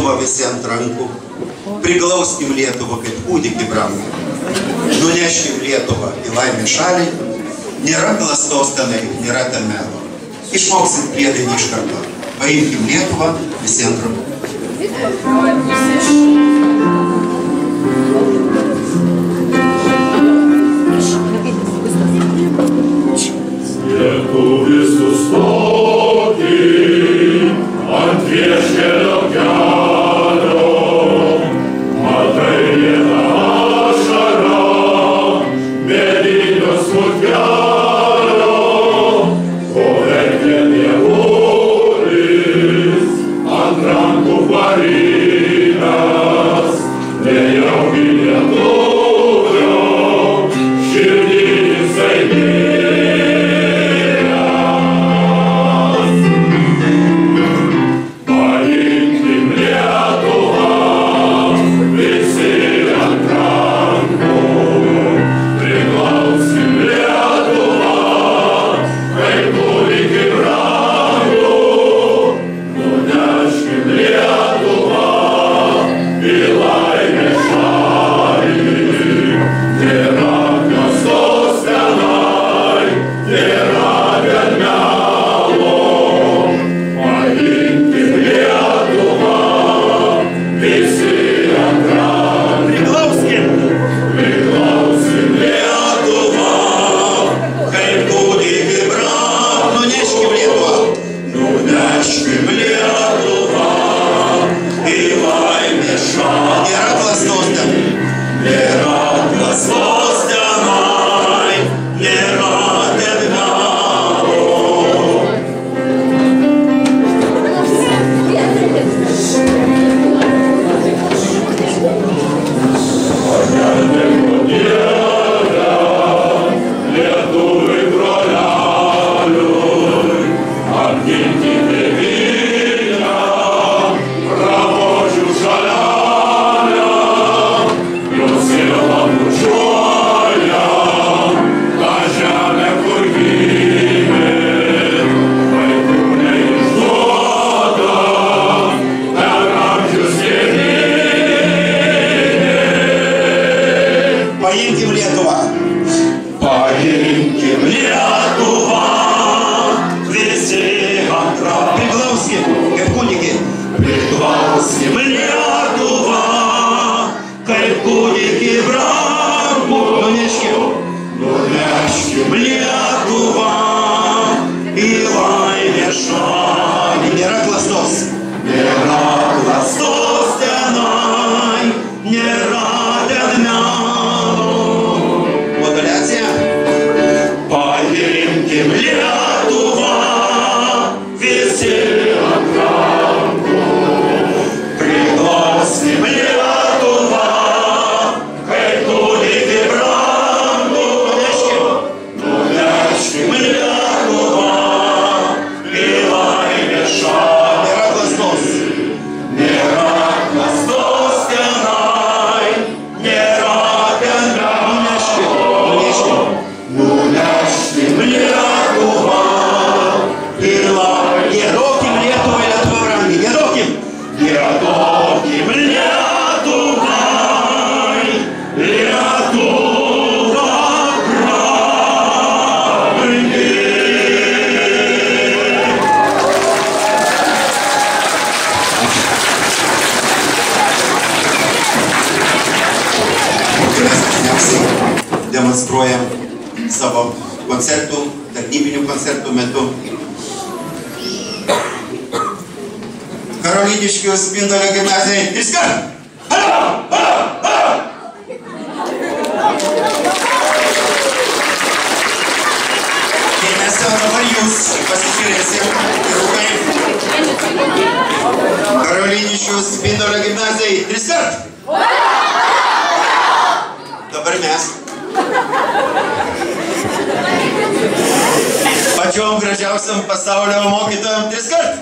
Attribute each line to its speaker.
Speaker 1: Lietuvą visi ant rankų, priglauskim Lietuvą kaip kūdikį brangų. Nuneškim Lietuvą į laimės šalį, nėra klastos tenai, nėra ten melo. Išmoksim priedainį iš karto. Paimkim Lietuvą visi ant rankų.
Speaker 2: Lietuvis sustoki ant vieškelio kelio, matai vieną ašarą, medinio smūgelio, o verkia dievulis ant rankų parytas, nejaugi lietuvio širdį jisai
Speaker 1: demonstruojam savo koncertų, tarnybinių koncertų metu. Karoliniškių Spindulio gimnazijai. Triskart! Halo! Halo! Halo! Tai mes jau dabar jūs pasižiūrėsim rūkai. Karoliniškių Spindulio gimnazijai. Triskart! Dabar mes. Pačiom gražiausiam pasaulio mokytojom triskart.